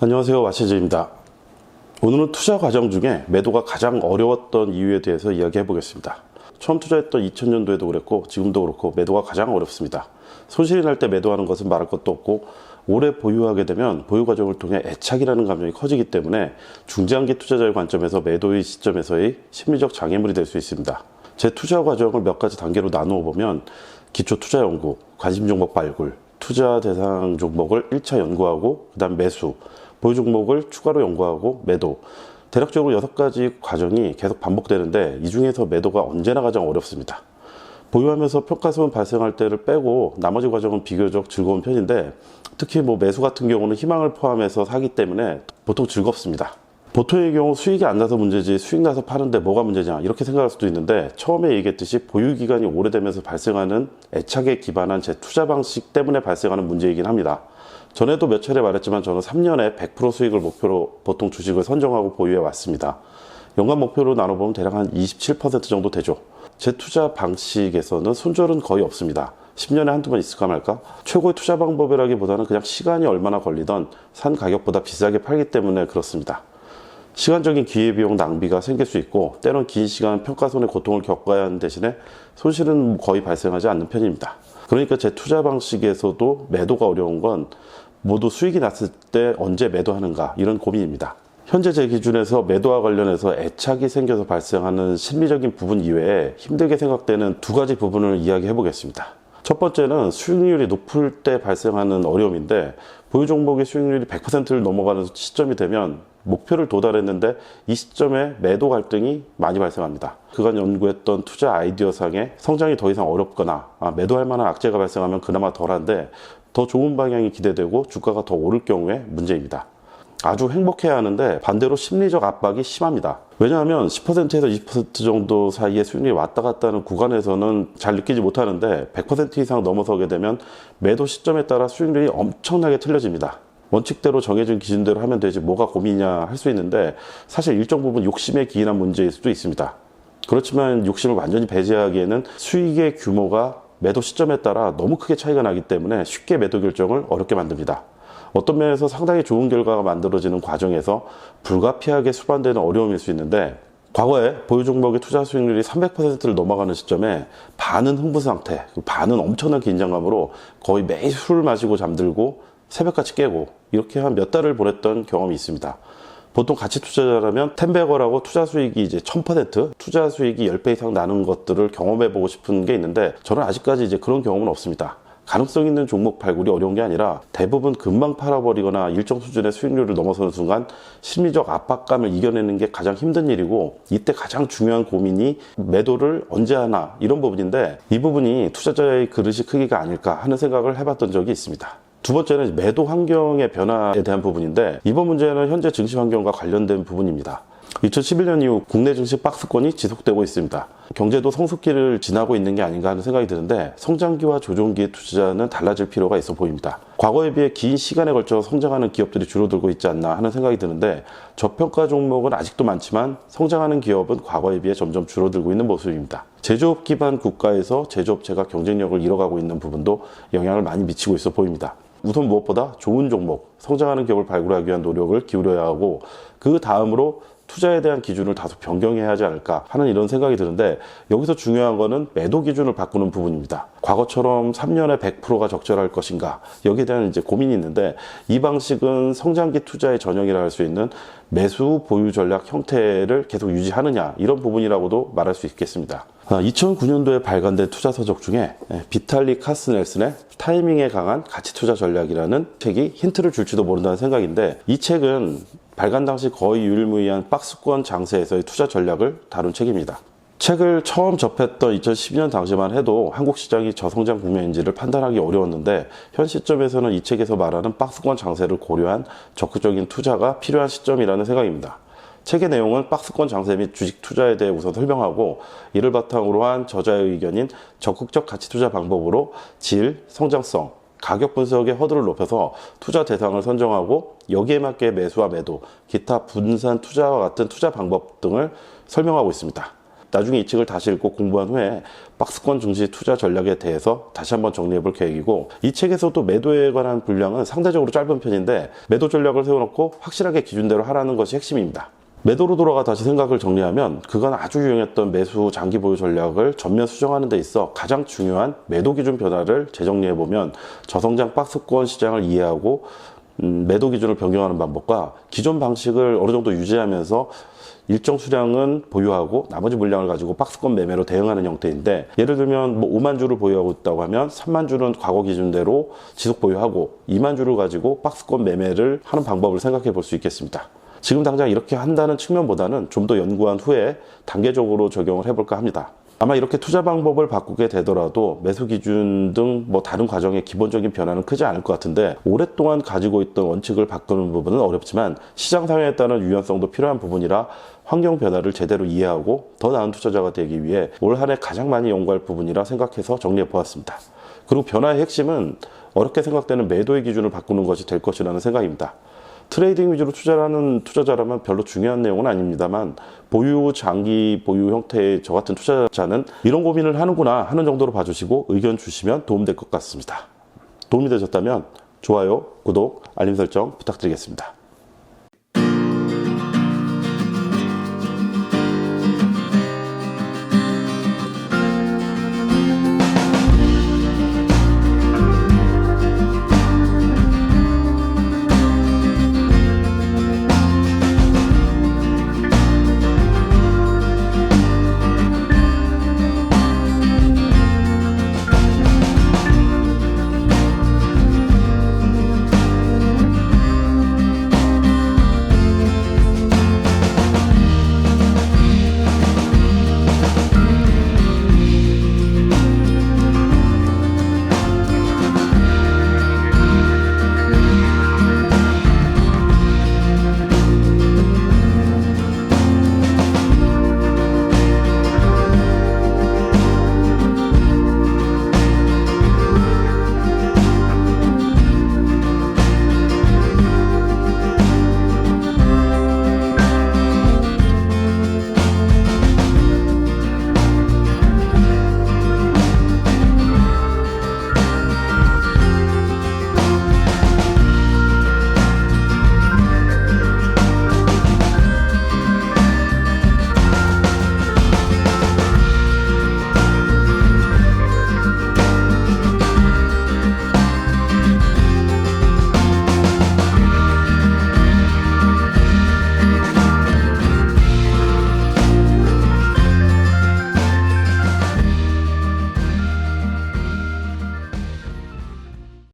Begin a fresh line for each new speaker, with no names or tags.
안녕하세요, 와치즈입니다. 오늘은 투자 과정 중에 매도가 가장 어려웠던 이유에 대해서 이야기해 보겠습니다. 처음 투자했던 2000년도에도 그랬고 지금도 그렇고 매도가 가장 어렵습니다. 손실이 날 때 매도하는 것은 말할 것도 없고 오래 보유하게 되면 보유 과정을 통해 애착이라는 감정이 커지기 때문에 중장기 투자자의 관점에서 매도의 시점에서의 심리적 장애물이 될 수 있습니다. 제 투자 과정을 몇 가지 단계로 나누어 보면 기초 투자 연구, 관심 종목 발굴, 투자 대상 종목을 1차 연구하고 그 다음 매수, 보유 종목을 추가로 연구하고 매도, 대략적으로 6가지 과정이 계속 반복되는데 이 중에서 매도가 언제나 가장 어렵습니다. 보유하면서 평가損발생할 때를 빼고 나머지 과정은 비교적 즐거운 편인데 특히 매수 같은 경우는 희망을 포함해서 사기 때문에 보통 즐겁습니다. 보통의 경우 수익이 안 나서 문제지 수익 나서 파는데 뭐가 문제냐 이렇게 생각할 수도 있는데 처음에 얘기했듯이 보유 기간이 오래되면서 발생하는 애착에 기반한 제 투자 방식 때문에 발생하는 문제이긴 합니다. 전에도 몇 차례 말했지만 저는 3년에 100% 수익을 목표로 보통 주식을 선정하고 보유해 왔습니다. 연간 목표로 나눠보면 대략 한 27% 정도 되죠. 제 투자 방식에서는 손절은 거의 없습니다. 10년에 한두 번 있을까 말까? 최고의 투자 방법이라기보다는 그냥 시간이 얼마나 걸리던 산 가격보다 비싸게 팔기 때문에 그렇습니다. 시간적인 기회비용 낭비가 생길 수 있고 때론 긴 시간 평가손의 고통을 겪어야 하는 대신에 손실은 거의 발생하지 않는 편입니다. 그러니까 제 투자 방식에서도 매도가 어려운 건 모두 수익이 났을 때 언제 매도하는가 이런 고민입니다. 현재 제 기준에서 매도와 관련해서 애착이 생겨서 발생하는 심리적인 부분 이외에 힘들게 생각되는 2가지 부분을 이야기해 보겠습니다. 첫 번째는 수익률이 높을 때 발생하는 어려움인데 보유 종목의 수익률이 100%를 넘어가는 시점이 되면 목표를 도달했는데 이 시점에 매도 갈등이 많이 발생합니다. 그간 연구했던 투자 아이디어상의 성장이 더 이상 어렵거나 매도할 만한 악재가 발생하면 그나마 덜한데 더 좋은 방향이 기대되고 주가가 더 오를 경우에 문제입니다. 아주 행복해야 하는데 반대로 심리적 압박이 심합니다. 왜냐하면 10%에서 20% 정도 사이에 수익률이 왔다 갔다 하는 구간에서는 잘 느끼지 못하는데 100% 이상 넘어서게 되면 매도 시점에 따라 수익률이 엄청나게 틀려집니다. 원칙대로 정해진 기준대로 하면 되지 뭐가 고민이냐 할 수 있는데 사실 일정 부분 욕심에 기인한 문제일 수도 있습니다. 그렇지만 욕심을 완전히 배제하기에는 수익의 규모가 매도 시점에 따라 너무 크게 차이가 나기 때문에 쉽게 매도 결정을 어렵게 만듭니다. 어떤 면에서 상당히 좋은 결과가 만들어지는 과정에서 불가피하게 수반되는 어려움일 수 있는데 과거에 보유 종목의 투자 수익률이 300%를 넘어가는 시점에 반은 흥분 상태, 반은 엄청난 긴장감으로 거의 매일 술을 마시고 잠들고 새벽같이 깨고 이렇게 한 몇 달을 보냈던 경험이 있습니다. 보통 가치 투자자라면 텐베거라고 투자 수익이 이제 1000%, 투자 수익이 10배 이상 나는 것들을 경험해보고 싶은 게 있는데 저는 아직까지 그런 경험은 없습니다. 가능성 있는 종목 발굴이 어려운 게 아니라 대부분 금방 팔아버리거나 일정 수준의 수익률을 넘어서는 순간 심리적 압박감을 이겨내는 게 가장 힘든 일이고 이때 가장 중요한 고민이 매도를 언제 하나 이런 부분인데 이 부분이 투자자의 그릇이 크기가 아닐까 하는 생각을 해봤던 적이 있습니다. 두 번째는 매도 환경의 변화에 대한 부분인데 이번 문제는 현재 증시 환경과 관련된 부분입니다. 2011년 이후 국내 증시 박스권이 지속되고 있습니다. 경제도 성숙기를 지나고 있는 게 아닌가 하는 생각이 드는데 성장기와 조정기의 투자는 달라질 필요가 있어 보입니다. 과거에 비해 긴 시간에 걸쳐 성장하는 기업들이 줄어들고 있지 않나 하는 생각이 드는데 저평가 종목은 아직도 많지만 성장하는 기업은 과거에 비해 점점 줄어들고 있는 모습입니다. 제조업 기반 국가에서 제조업체가 경쟁력을 잃어가고 있는 부분도 영향을 많이 미치고 있어 보입니다. 우선 무엇보다 좋은 종목, 성장하는 기업을 발굴하기 위한 노력을 기울여야 하고 그 다음으로 투자에 대한 기준을 다소 변경해야 하지 않을까 하는 이런 생각이 드는데 여기서 중요한 거는 매도 기준을 바꾸는 부분입니다. 과거처럼 3년에 100%가 적절할 것인가 여기에 대한 고민이 있는데 이 방식은 성장기 투자의 전형이라 할 수 있는 매수 보유 전략 형태를 계속 유지하느냐 이런 부분이라고도 말할 수 있겠습니다. 2009년도에 발간된 투자 서적 중에 비탈리 카스넬슨의 타이밍에 강한 가치 투자 전략이라는 책이 힌트를 줄지도 모른다는 생각인데 이 책은 발간 당시 거의 유일무이한 박스권 장세에서의 투자 전략을 다룬 책입니다. 책을 처음 접했던 2012년 당시만 해도 한국 시장이 저성장 국면인지를 판단하기 어려웠는데 현 시점에서는 이 책에서 말하는 박스권 장세를 고려한 적극적인 투자가 필요한 시점이라는 생각입니다. 책의 내용은 박스권 장세 및 주식 투자에 대해 우선 설명하고 이를 바탕으로 한 저자의 의견인 적극적 가치 투자 방법으로 질, 성장성, 가격 분석의 허들을 높여서 투자 대상을 선정하고 여기에 맞게 매수와 매도, 기타 분산 투자와 같은 투자 방법 등을 설명하고 있습니다. 나중에 이 책을 다시 읽고 공부한 후에 박스권 증시 투자 전략에 대해서 다시 한번 정리해 볼 계획이고, 이 책에서도 매도에 관한 분량은 상대적으로 짧은 편인데 매도 전략을 세워놓고 확실하게 기준대로 하라는 것이 핵심입니다. 매도로 돌아가 다시 생각을 정리하면, 그간 아주 유행했던 매수 장기 보유 전략을 전면 수정하는 데 있어 가장 중요한 매도 기준 변화를 재정리해보면, 저성장 박스권 시장을 이해하고 매도 기준을 변경하는 방법과 기존 방식을 어느 정도 유지하면서 일정 수량은 보유하고 나머지 물량을 가지고 박스권 매매로 대응하는 형태인데, 예를 들면 5만 주를 보유하고 있다고 하면 3만 주는 과거 기준대로 지속 보유하고 2만 주를 가지고 박스권 매매를 하는 방법을 생각해 볼 수 있겠습니다. 지금 당장 이렇게 한다는 측면보다는 좀 더 연구한 후에 단계적으로 적용을 해볼까 합니다. 아마 이렇게 투자 방법을 바꾸게 되더라도 매수 기준 등 다른 과정의 기본적인 변화는 크지 않을 것 같은데, 오랫동안 가지고 있던 원칙을 바꾸는 부분은 어렵지만 시장 상황에 따른 유연성도 필요한 부분이라 환경 변화를 제대로 이해하고 더 나은 투자자가 되기 위해 올 한 해 가장 많이 연구할 부분이라 생각해서 정리해 보았습니다. 그리고 변화의 핵심은 어렵게 생각되는 매도의 기준을 바꾸는 것이 될 것이라는 생각입니다. 트레이딩 위주로 투자하는 투자자라면 별로 중요한 내용은 아닙니다만, 보유 장기 보유 형태의 저 같은 투자자는 이런 고민을 하는구나 하는 정도로 봐주시고 의견 주시면 도움될 것 같습니다. 도움이 되셨다면 좋아요, 구독, 알림 설정 부탁드리겠습니다.